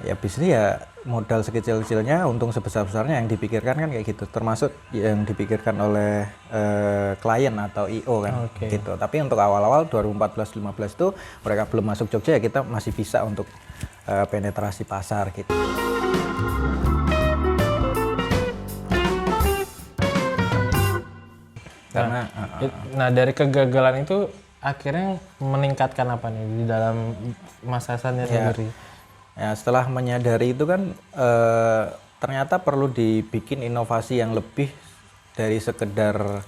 Ya bisnis ya modal sekecil-kecilnya, untung sebesar-besarnya yang dipikirkan kan kayak gitu. Termasuk yang dipikirkan oleh klien atau IO kan Oke. gitu. Tapi untuk awal-awal 2014-15 itu mereka belum masuk Jogja ya kita masih bisa untuk penetrasi pasar gitu. Karena Nah, dari kegagalan itu akhirnya meningkatkan apa nih di dalam Mas Hasannya sendiri? ya setelah menyadari itu kan ternyata perlu dibikin inovasi yang lebih dari sekedar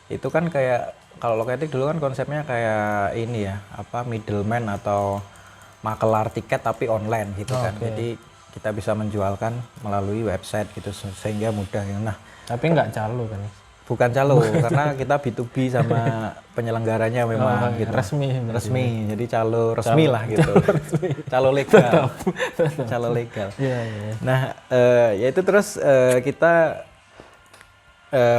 itu kan. Kayak kalau Loketik dulu kan konsepnya kayak ini ya, apa, middleman atau makelar tiket tapi online gitu kan. Jadi kita bisa menjualkan melalui website gitu sehingga mudah. Nah, Tapi nggak calo kan? bukan calo karena kita B2B sama penyelenggaranya memang gitu. Resmi berarti. Resmi. Jadi calo resmi lah gitu. Calo legal. Calo legal. Iya, iya. Nah, ya itu terus kita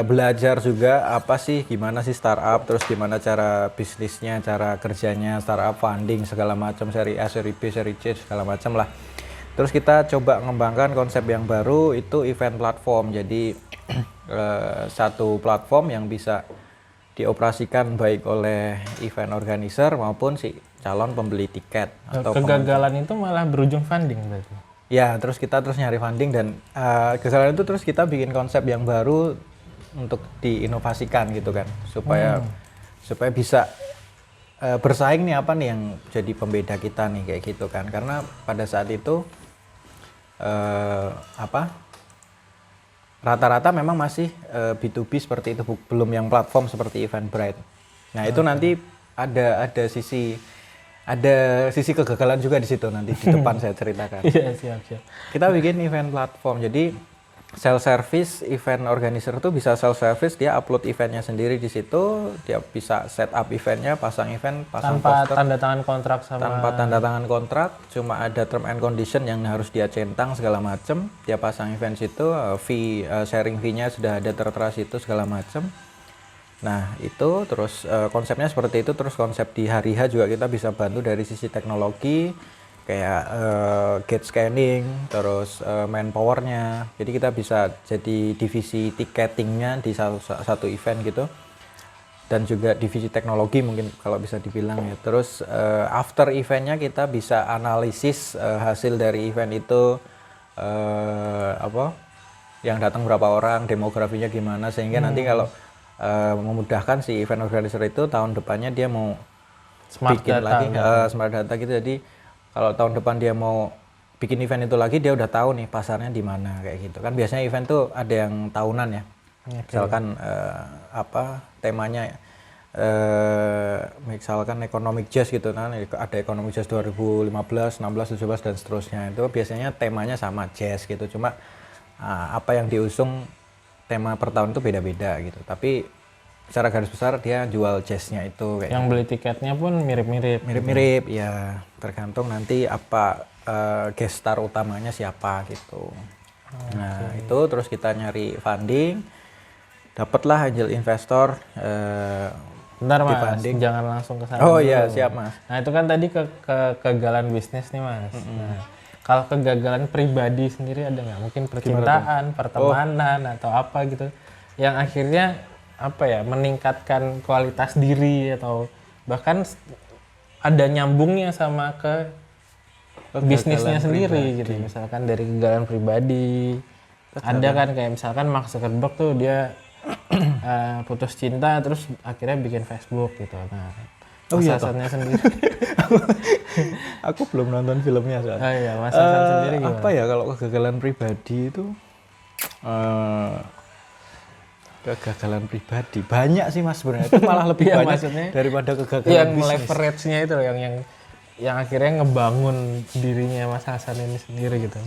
belajar juga apa sih, gimana sih startup, terus gimana cara bisnisnya, cara kerjanya startup, funding segala macam, seri A, seri B, seri C segala macam lah. Terus kita coba mengembangkan konsep yang baru, itu event platform. Jadi satu platform yang bisa dioperasikan baik oleh event organizer maupun si calon pembeli tiket atau Kegagalan itu malah berujung funding berarti. ya. Terus kita nyari funding dan kegagalan itu terus kita bikin konsep yang baru untuk diinovasikan gitu kan, supaya bisa bersaing nih, apa nih yang jadi pembeda kita nih kayak gitu kan. Karena pada saat itu rata-rata memang masih B2B seperti itu, belum yang platform seperti Eventbrite. Nah, itu nanti ada sisi kegagalan juga di situ, nanti di depan saya ceritakan. Iya, siap. Kita bikin event platform. Jadi self service event organizer itu bisa self service, dia upload eventnya sendiri di situ, dia bisa set up eventnya, pasang event, pasang Tanpa poster, tanda tangan kontrak sama. tanpa tanda tangan kontrak, cuma ada term and condition yang harus dia centang segala macem. Dia pasang event situ, sharing fee-nya sudah ada tertera situ segala macem. Nah itu terus konsepnya seperti itu. Terus konsep di hari H juga kita bisa bantu dari sisi teknologi, kayak gate scanning, terus manpowernya. Jadi kita bisa jadi divisi ticketingnya di satu event gitu, dan juga divisi teknologi mungkin kalau bisa dibilang ya. Terus after eventnya kita bisa analisis hasil dari event itu, apa yang datang berapa orang, demografinya gimana, sehingga nanti kalau memudahkan si event organizer itu tahun depannya dia mau Smart bikin data, lagi smart data gitu. Jadi kalau tahun depan dia mau bikin event itu lagi, dia udah tahu nih pasarnya di mana kayak gitu kan. Biasanya event tuh ada yang tahunan ya. Misalkan apa temanya misalkan economic jazz gitu kan, ada economic jazz 2015, 16, 17 dan seterusnya. Itu biasanya temanya sama jazz gitu. Cuma apa yang diusung tema per tahun itu beda-beda gitu. Tapi secara garis besar dia jual jazznya itu kayak Yang beli tiketnya pun mirip-mirip. mirip-mirip ya, tergantung nanti apa guest star utamanya siapa gitu. Nah itu terus kita nyari funding, dapatlah angel investor. Bentar Mas, Funding. jangan langsung ke sana. Oh dulu. iya siap Mas. Nah itu kan tadi kegagalan bisnis nih Mas. Nah, kalau kegagalan pribadi sendiri ada nggak? Mungkin percintaan, pertemanan atau apa gitu, yang akhirnya apa ya, meningkatkan kualitas diri atau bahkan ada nyambungnya sama ke bisnisnya sendiri gitu. Misalkan dari kegagalan pribadi, ada kan kayak misalkan Mark Zuckerberg tuh dia putus cinta terus akhirnya bikin Facebook gitu. Nah, Mas Hasannya sendiri. Aku belum nonton filmnya soalnya. Oh iya, Mas Hasan sendiri gimana? Apa ya kalau kegagalan pribadi itu? Kegagalan pribadi banyak sih Mas sebenarnya. Itu malah lebih Iya, banyak maksudnya daripada kegagalan yang bisnis. leverage-nya itu loh, yang akhirnya ngebangun dirinya Mas Hasan ini sendiri gitu.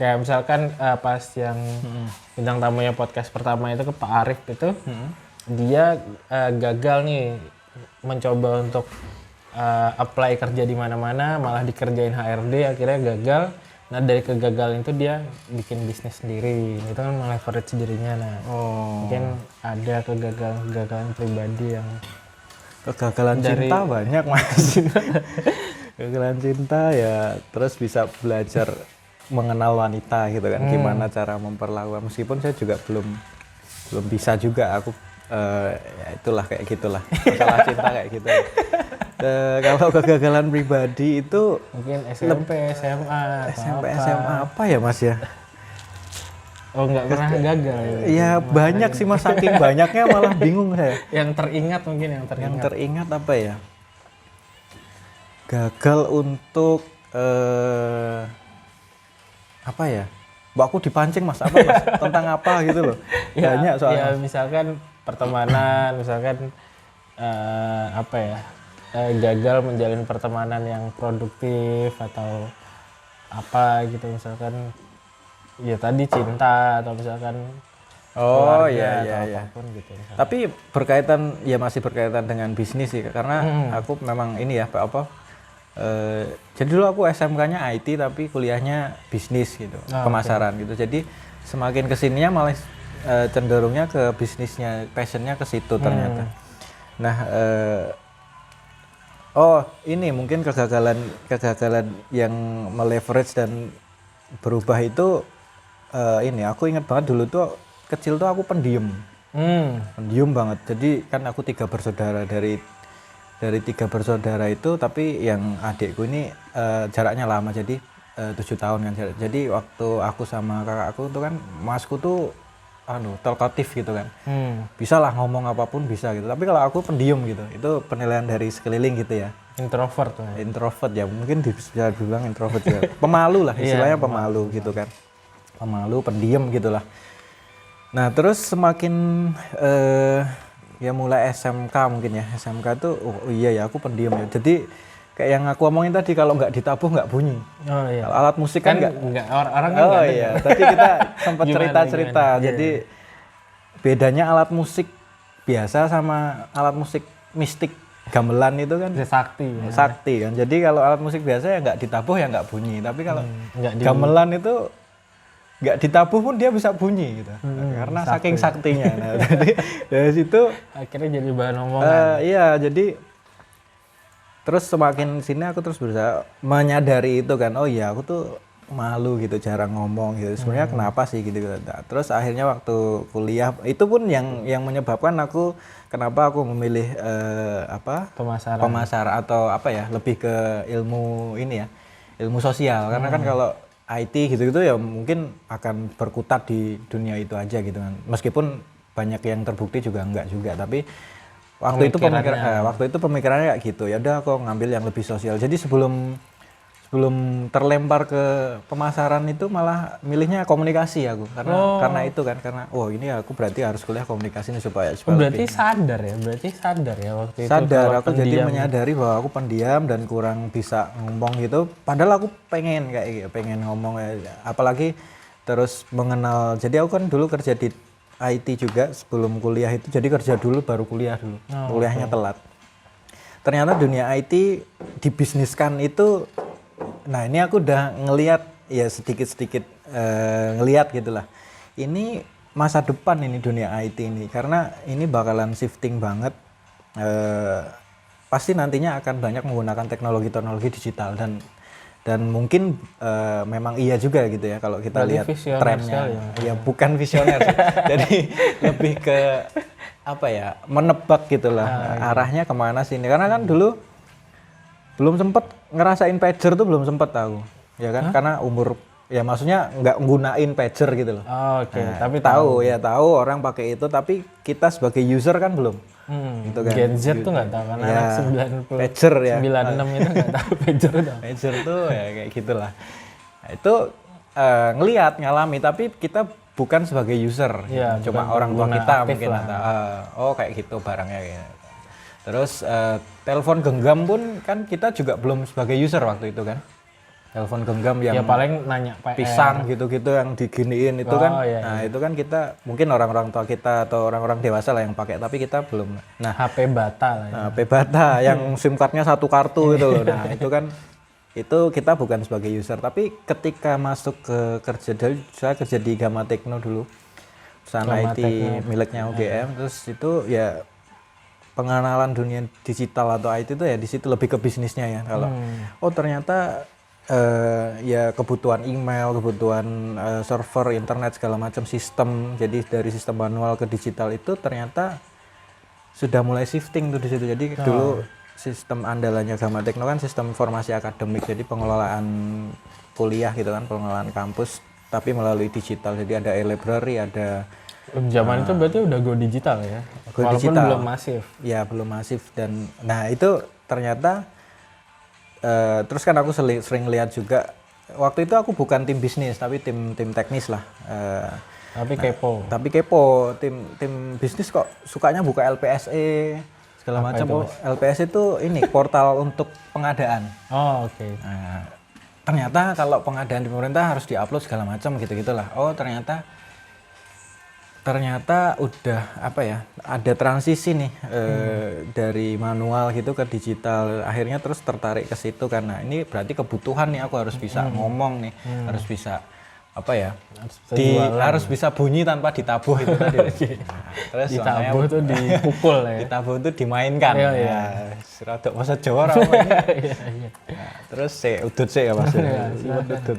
Kayak misalkan pas yang bintang tamunya podcast pertama itu ke Pak Arif itu, dia gagal nih mencoba untuk apply kerja di mana-mana, malah dikerjain HRD, akhirnya gagal. Nah dari kegagalan itu dia bikin bisnis sendiri, itu kan meleverage dirinya. Nah mungkin ada kegagalan pribadi yang Kegagalan cinta banyak Mas. Kegagalan cinta ya terus bisa belajar mengenal wanita gitu kan, gimana cara memperlakukan, meskipun saya juga belum bisa juga aku ya itulah kayak gitulah masalah cinta kayak gitu. Kalau kegagalan pribadi itu Mungkin SMP, SMA, atau SMP apa. SMA apa ya Mas ya? Oh nggak pernah gagal. Ya banyak sih Mas, saking banyaknya malah bingung saya. Yang teringat mungkin yang teringat. Yang teringat apa ya? Gagal untuk apa ya? Mbak aku dipancing Mas, apa Mas? Tentang apa gitu loh. Ya, Banyak soalnya. ya misalkan pertemanan, misalkan apa ya? Gagal menjalin pertemanan yang produktif atau apa gitu, misalkan ya tadi cinta atau misalkan Oh keluarga iya atau iya iya. apapun gitu misalkan. Tapi berkaitan ya masih berkaitan dengan bisnis sih, karena aku memang ini ya apa jadi dulu aku SMK-nya IT tapi kuliahnya bisnis gitu, pemasaran gitu. Jadi semakin kesininya malah cenderungnya ke bisnisnya, passionnya ke situ ternyata. Nah ini mungkin kegagalan yang meleverage dan berubah itu ini aku ingat banget dulu tuh kecil tuh aku pendiam. Pendiam banget. Jadi kan aku 3 bersaudara, dari 3 bersaudara itu, tapi yang adikku ini jaraknya lama, jadi 7 tahun kan jarak. Jadi waktu aku sama kakak aku tuh kan, masku tuh talkatif gitu kan. Bisa lah ngomong apapun bisa gitu. Tapi kalau aku pendiam gitu. Itu penilaian dari sekeliling gitu ya. Introvert tuh. Introvert ya, mungkin bisa dibilang introvert juga. Pemalu lah istilahnya, pemalu gitu kan. Pemalu, pendiam gitulah. Nah terus semakin ya mulai SMK mungkin ya, SMK tuh oh iya ya aku pendiam ya. Jadi kayak yang aku omongin tadi, kalau nggak ditabuh nggak bunyi. Oh iya. Kalau alat musik kan nggak orang kan oh nggak iya, tadi kita sempat Gimana, cerita-cerita. gimana? Jadi bedanya alat musik biasa sama alat musik mistik gamelan itu kan bisa sakti. Ya. sakti kan. Jadi kalau alat musik biasa ya nggak ditabuh ya nggak bunyi. Tapi kalau nggak gamelan itu nggak ditabuh pun dia bisa bunyi gitu. Karena saking saktinya. Nah, jadi dari situ akhirnya jadi bahan omongan. iya, jadi terus semakin sini aku terus berusaha menyadari itu kan. Oh iya, aku tuh malu gitu, jarang ngomong gitu. Sebenarnya kenapa sih gitu. Nah, terus akhirnya waktu kuliah itu pun yang menyebabkan aku kenapa aku memilih pemasaran atau apa ya, lebih ke ilmu ini ya, ilmu sosial. Karena kan kalau IT gitu-gitu ya mungkin akan berkutat di dunia itu aja gitu kan. Meskipun banyak yang terbukti juga enggak juga, tapi waktu itu pemikirannya kayak gitu. Ya udah aku ngambil yang lebih sosial. Jadi sebelum terlempar ke pemasaran itu malah milihnya komunikasi aku, karena itu kan, karena ini aku berarti harus kuliah komunikasi nih supaya berarti sadar ya waktu itu. Sadar aku pendiam. Jadi menyadari bahwa aku pendiam dan kurang bisa ngomong gitu, padahal aku pengen ngomong, apalagi terus mengenal. Jadi aku kan dulu kerja di IT juga sebelum kuliah itu, jadi kerja dulu baru kuliah dulu. Kuliahnya telat. Ternyata dunia IT dibisniskan itu. Nah ini aku udah ngelihat ya sedikit-sedikit ngelihat gitulah. Ini masa depan ini dunia IT ini, karena ini bakalan shifting banget. Pasti nantinya akan banyak menggunakan teknologi digital dan mungkin memang iya juga gitu ya kalau kita lihat trennya. Ya bukan visioner sih. Jadi lebih ke apa ya, menebak gitulah arahnya kemana sih ini. Karena kan dulu belum sempet ngerasain pager tuh, belum sempet tahu ya kan. Karena umur ya, maksudnya nggak nggunain pager gitu loh. Nah, tapi tahu orang pakai itu, tapi kita sebagai user kan belum. Gitu kan. Gen Z tuh nggak tahu kan, anak 90 pager ya, 96 itu nggak tahu pager dong. Pager tuh ya kayak gitulah. Nah, itu ngelihat, ngalami, tapi kita bukan sebagai user ya, cuma orang tua kita mungkin kayak gitu barangnya gitu. Terus telepon genggam pun kan kita juga belum sebagai user waktu itu kan. Telepon genggam yang ya paling nanya PR, pisang gitu-gitu yang diginiin itu kan. Nah itu kan kita mungkin orang-orang tua kita atau orang-orang dewasa lah yang pakai, tapi kita belum. Nah HP bata lah ya. HP bata yang SIM cardnya 1 kartu gitu loh. Nah itu kan, itu kita bukan sebagai user. Tapi ketika masuk ke kerja, saya kerja di Gama Tekno dulu, perusahaan IT miliknya UGM. Terus itu ya pengenalan dunia digital atau IT itu ya di situ lebih ke bisnisnya ya. Kalau oh ternyata ya kebutuhan email, kebutuhan server, internet segala macam sistem. Jadi dari sistem manual ke digital itu ternyata sudah mulai shifting tuh di situ. Jadi dulu sistem andalannya Gama Tekno kan sistem informasi akademik. Jadi pengelolaan kuliah gitu kan, pengelolaan kampus tapi melalui digital. Jadi ada e-library, ada zaman itu berarti udah go digital ya. go Walaupun digital. belum masif. Ya belum masif dan nah itu ternyata terus kan aku sering lihat juga waktu itu aku bukan tim bisnis tapi tim teknis lah. Tapi kepo. Tapi kepo tim bisnis kok sukanya buka LPSE segala Apa macam. itu, Oh, LPSE itu ini portal untuk pengadaan. Oh, oke. Nah, ternyata kalau pengadaan di pemerintah harus diupload segala macam gitu-gitulah. Oh, ternyata udah apa ya, ada transisi nih dari manual gitu ke digital. Akhirnya terus tertarik ke situ karena ini berarti kebutuhan nih, aku harus bisa ngomong nih, harus bisa apa ya, harus bisa bunyi tanpa ditabuh itu tadi. Nah, terus Ditabuh tuh dipukul ya. ditabuh itu dimainkan. Iya, iya. Ya, rada bahasa Jawa ra apa. Nah, terus udut sih ya Mas. Udut.